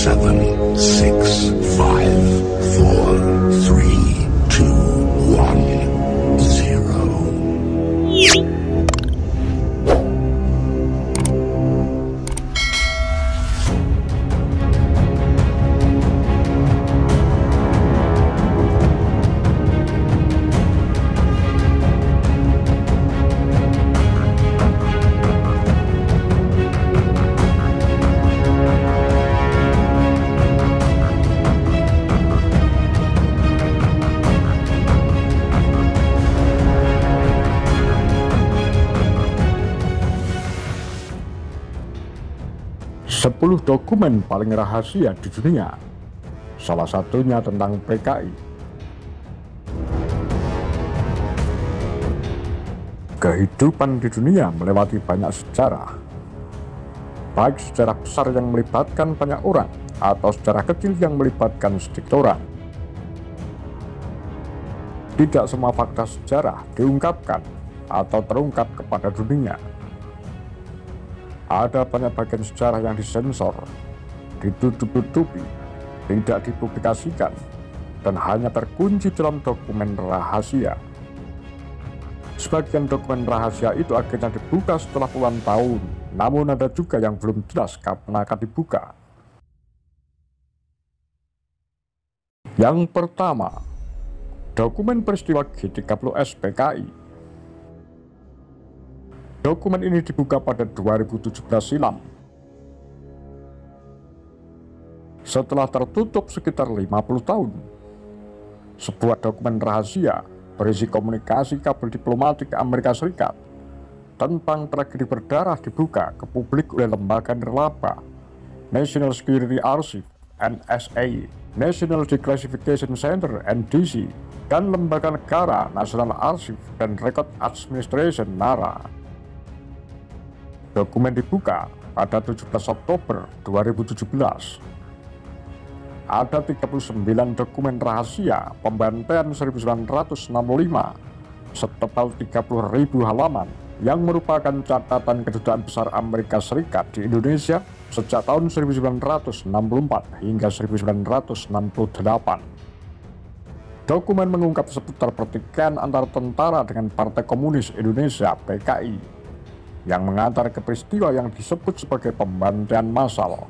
7, 6, 5, 4, 3, 2, 1, 0. Sepuluh dokumen paling rahasia di dunia, salah satunya tentang PKI. Kehidupan di dunia melewati banyak sejarah, baik sejarah besar yang melibatkan banyak orang atau sejarah kecil yang melibatkan sedikit orang. Tidak semua fakta sejarah diungkapkan atau terungkap kepada dunia. Ada banyak bagian sejarah yang disensor, ditutup-tutupi, tidak dipublikasikan, dan hanya terkunci dalam dokumen rahasia. Sebagian dokumen rahasia itu akhirnya dibuka setelah puluhan tahun, namun ada juga yang belum jelas kapan akan dibuka. Yang pertama, dokumen peristiwa G30S PKI. Dokumen ini dibuka pada 2017 silam. Setelah tertutup sekitar 50 tahun, sebuah dokumen rahasia berisi komunikasi kabel diplomatik Amerika Serikat tentang tragedi berdarah dibuka ke publik oleh lembaga nirlaba National Security Archive (NSA), National Declassification Center (NDC), dan lembaga negara National Archive and Record Administration (NARA). Dokumen dibuka pada 17 Oktober 2017. Ada 39 dokumen rahasia pembantaian 1965 setebal 30.000 halaman yang merupakan catatan kedutaan besar Amerika Serikat di Indonesia sejak tahun 1964 hingga 1968. Dokumen mengungkap seputar pertikaian antara tentara dengan Partai Komunis Indonesia (PKI) yang mengantar ke peristiwa yang disebut sebagai pembantaian massal.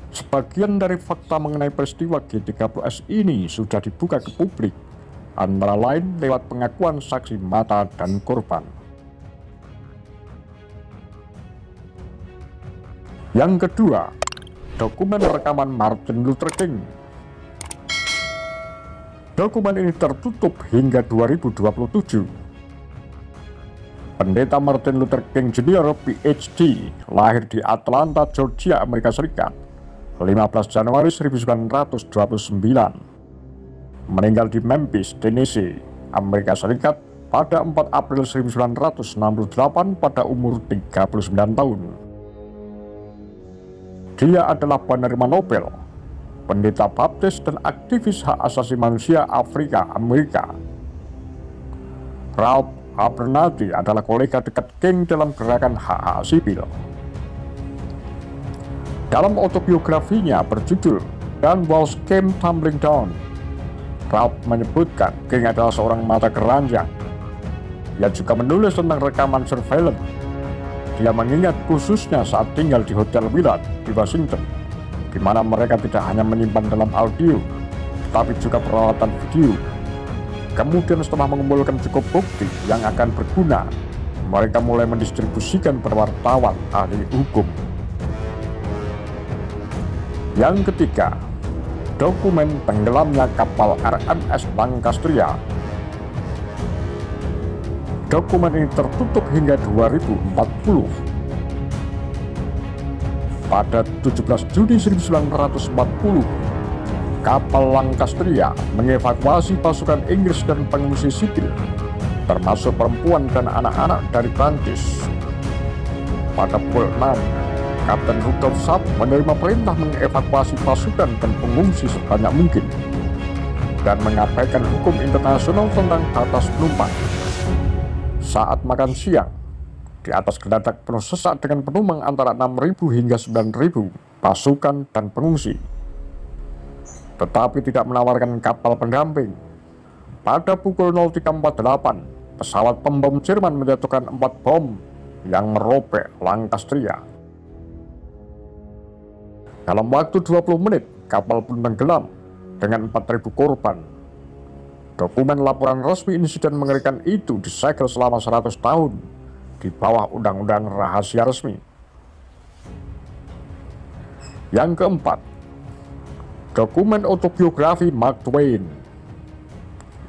Sebagian dari fakta mengenai peristiwa G30S ini sudah dibuka ke publik, antara lain lewat pengakuan saksi mata dan korban. Yang kedua, dokumen rekaman Martin Luther King. Dokumen ini tertutup hingga 2027. Pendeta Martin Luther King Jr. PhD lahir di Atlanta, Georgia, Amerika Serikat 15 Januari 1929. Meninggal di Memphis, Tennessee, Amerika Serikat pada 4 April 1968 pada umur 39 tahun. Dia adalah penerima Nobel, pendeta baptis dan aktivis hak asasi manusia Afrika Amerika. Ralph Abernathy adalah kolega dekat King dalam gerakan hak-hak sipil. Dalam autobiografinya berjudul "When Walls Came Tumbling Down", Ralph menyebutkan King adalah seorang mata keranjang. Ia juga menulis tentang rekaman surveillance. Dia mengingat khususnya saat tinggal di Hotel Willard di Washington, di mana mereka tidak hanya menyimpan dalam audio, tetapi juga peralatan video. Kemudian setelah mengumpulkan cukup bukti yang akan berguna, mereka mulai mendistribusikan per wartawan ahli hukum. Yang ketiga, dokumen tenggelamnya kapal RMS Lancastria. Dokumen ini tertutup hingga 2040. Pada 17 Juni 1940, kapal Lancastria mengevakuasi pasukan Inggris dan pengungsi sipil, termasuk perempuan dan anak-anak dari Prancis. Pada pukul 6, Kapten Rudolf Sapp menerima perintah mengevakuasi pasukan dan pengungsi sebanyak mungkin dan mengabaikan hukum internasional tentang batas penumpang. Saat makan siang, di atas geladak penuh sesak dengan penumpang antara 6.000 hingga 9.000 pasukan dan pengungsi. Tetapi tidak menawarkan kapal pendamping. Pada pukul 03.48, pesawat pembom Jerman menjatuhkan 4 bom yang merobek Lancastria. Dalam waktu 20 menit, kapal pun tenggelam dengan 4.000 korban. Dokumen laporan resmi insiden mengerikan itu disegel selama 100 tahun di bawah undang-undang rahasia resmi. Yang keempat, dokumen autobiografi Mark Twain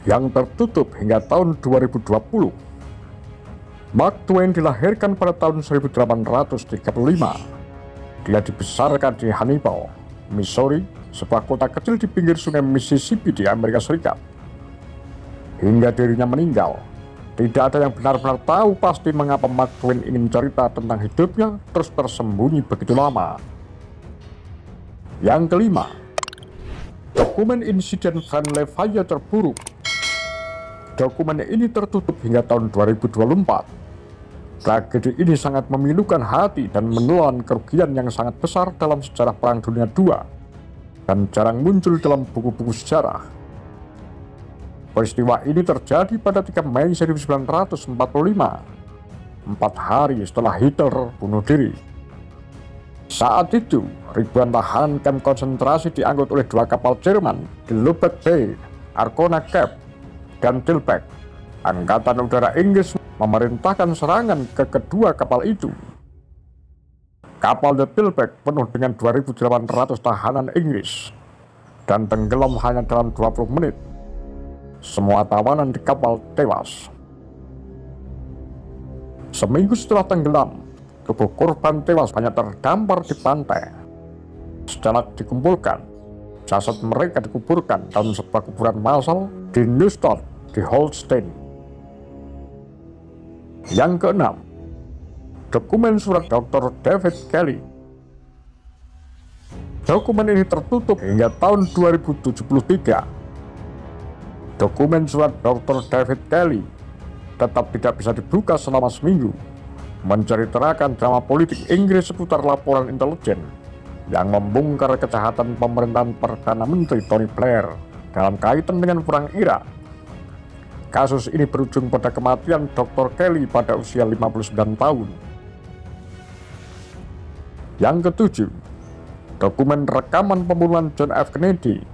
yang tertutup hingga tahun 2020. Mark Twain dilahirkan pada tahun 1835. Dia dibesarkan di Hannibal, Missouri, sebuah kota kecil di pinggir sungai Mississippi di Amerika Serikat. Hingga dirinya meninggal, tidak ada yang benar-benar tahu pasti mengapa Mark Twain ingin cerita tentang hidupnya terus tersembunyi begitu lama. Yang kelima, dokumen insiden Friendly Fire terburuk. Dokumen ini tertutup hingga tahun 2024. Tragedi ini sangat memilukan hati dan menelan kerugian yang sangat besar dalam sejarah Perang Dunia II dan jarang muncul dalam buku-buku sejarah. Peristiwa ini terjadi pada 3 Mei 1945, 4 hari setelah Hitler bunuh diri. Saat itu, ribuan tahanan kamp konsentrasi diangkut oleh 2 kapal Jerman di Lubeck Bay, Arkona Cape, dan Tilburg. Angkatan Udara Inggris memerintahkan serangan ke kedua kapal itu. Kapal The Tilburg penuh dengan 2.800 tahanan Inggris dan tenggelam hanya dalam 20 menit. Semua tawanan di kapal tewas. Seminggu setelah tenggelam, tubuh korban tewas banyak terdampar di pantai. Setelah dikumpulkan, jasad mereka dikuburkan dalam sebuah kuburan massal di Neustadt di Holstein. Yang keenam, dokumen surat Dr. David Kelly. Dokumen ini tertutup hingga tahun 2073. Dokumen surat Dr. David Kelly tetap tidak bisa dibuka selama seminggu, menceritakan drama politik Inggris seputar laporan intelijen yang membongkar kejahatan pemerintahan Perdana Menteri Tony Blair dalam kaitan dengan perang Irak. Kasus ini berujung pada kematian Dr. Kelly pada usia 59 tahun. Yang ketujuh, dokumen rekaman pembunuhan John F. Kennedy.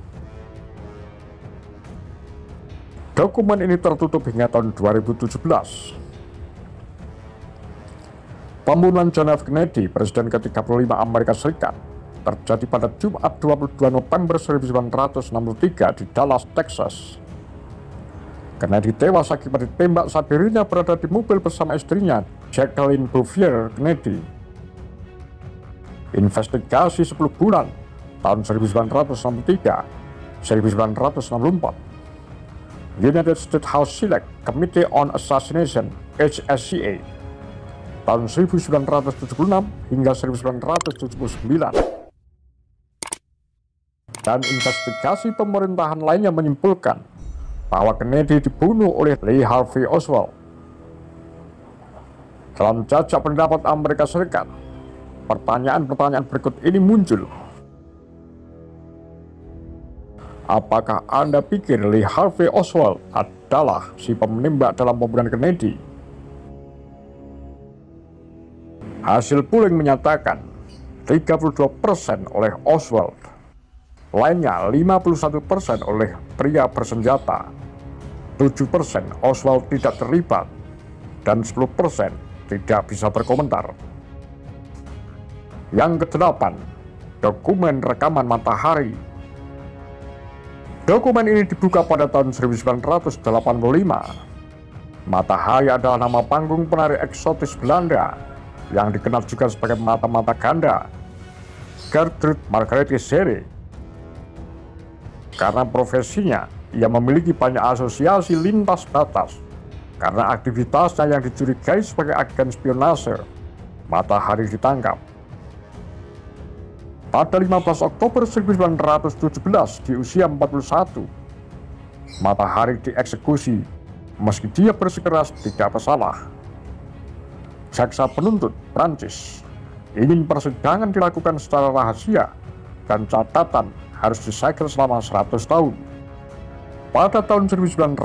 Dokumen ini tertutup hingga tahun 2017. Pembunuhan John F. Kennedy, Presiden ke-35 Amerika Serikat, terjadi pada Jumat 22 November 1963 di Dallas, Texas. Kennedy tewas akibat ditembak saat dirinya berada di mobil bersama istrinya, Jacqueline Bouvier Kennedy. Investigasi 10 bulan, tahun 1963, 1964. United States House Select Committee on Assassination (HSCA) tahun 1976 hingga 1979. Dan investigasi pemerintahan lainnya menyimpulkan bahwa Kennedy dibunuh oleh Lee Harvey Oswald. Dalam jajak pendapat Amerika Serikat, pertanyaan-pertanyaan berikut ini muncul. Apakah Anda pikir Lee Harvey Oswald adalah si penembak dalam pembunuhan Kennedy? Hasil polling menyatakan 32% oleh Oswald, lainnya 51% oleh pria bersenjata, 7% Oswald tidak terlibat, dan 10% tidak bisa berkomentar. Yang kedelapan, dokumen rekaman matahari. Dokumen ini dibuka pada tahun 1985. Matahari adalah nama panggung penari eksotis Belanda yang dikenal juga sebagai mata-mata ganda, Gertrude Margarethe Zere. Karena profesinya, ia memiliki banyak asosiasi lintas batas. Karena aktivitasnya yang dicurigai sebagai agen spionase, Matahari ditangkap. Pada 15 Oktober 1917 di usia 41, Matahari dieksekusi meski dia bersikeras tidak bersalah. jaksa penuntut Prancis ingin persidangan dilakukan secara rahasia dan catatan harus disegel selama 100 tahun. Pada tahun 1985,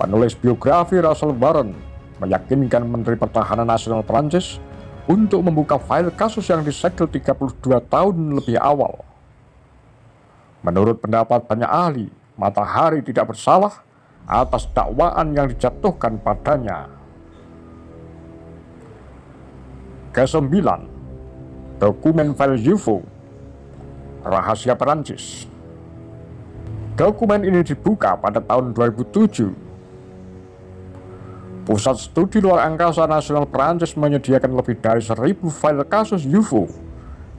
penulis biografi Russell Warren meyakinkan Menteri Pertahanan Nasional Prancis untuk membuka file kasus yang disegel 32 tahun lebih awal. Menurut pendapat banyak ahli, Matahari tidak bersalah atas dakwaan yang dijatuhkan padanya. Kesembilan, dokumen file UFO rahasia Perancis. Dokumen ini dibuka pada tahun 2007. Pusat Studi Luar Angkasa Nasional Perancis menyediakan lebih dari 1000 file kasus UFO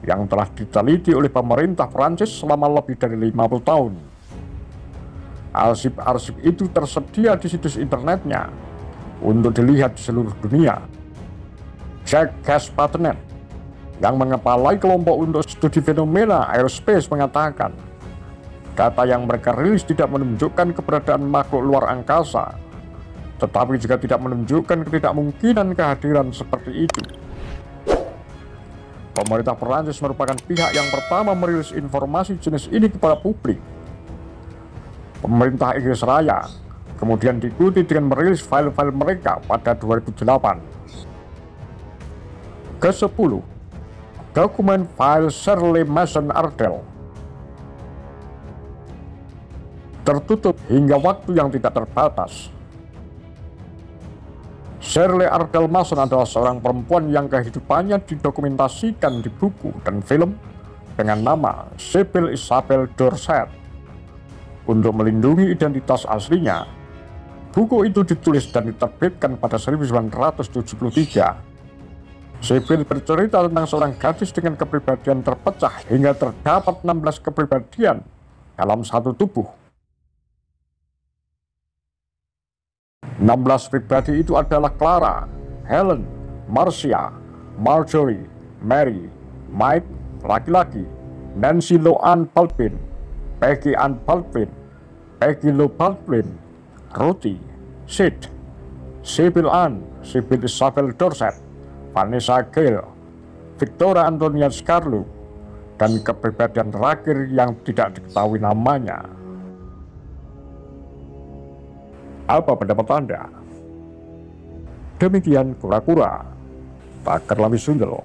yang telah diteliti oleh pemerintah Perancis selama lebih dari 50 tahun. Arsip-arsip itu tersedia di situs internetnya untuk dilihat di seluruh dunia. Jack Gaspatenet, yang mengepalai kelompok untuk studi fenomena aerospace, mengatakan data yang mereka rilis tidak menunjukkan keberadaan makhluk luar angkasa, tetapi juga tidak menunjukkan ketidakmungkinan kehadiran seperti itu. Pemerintah Perancis merupakan pihak yang pertama merilis informasi jenis ini kepada publik. Pemerintah Inggris Raya kemudian diikuti dengan merilis file-file mereka pada 2008. Ke-10, dokumen file Shirley Mason Ardell. Tertutup hingga waktu yang tidak terbatas. Shirley Ardell Mason adalah seorang perempuan yang kehidupannya didokumentasikan di buku dan film dengan nama Sybil Isabel Dorset. Untuk melindungi identitas aslinya, buku itu ditulis dan diterbitkan pada 1973. Sybil bercerita tentang seorang gadis dengan kepribadian terpecah hingga terdapat 16 kepribadian dalam satu tubuh. 16 pribadi itu adalah Clara, Helen, Marcia, Marjorie, Mary, Mike, laki-laki, Nancy Lo Ann Baldwin, Peggy Ann Baldwin, Peggy Lo Baldwin, Ruthie, Sid, Sybil Ann, Sybil Isabel Dorset, Vanessa Gale, Victoria Antonia Scarlett, dan kepribadian terakhir yang tidak diketahui namanya. Apa pendapat Anda? Demikian kura-kura, Pakar Lamis Sundel.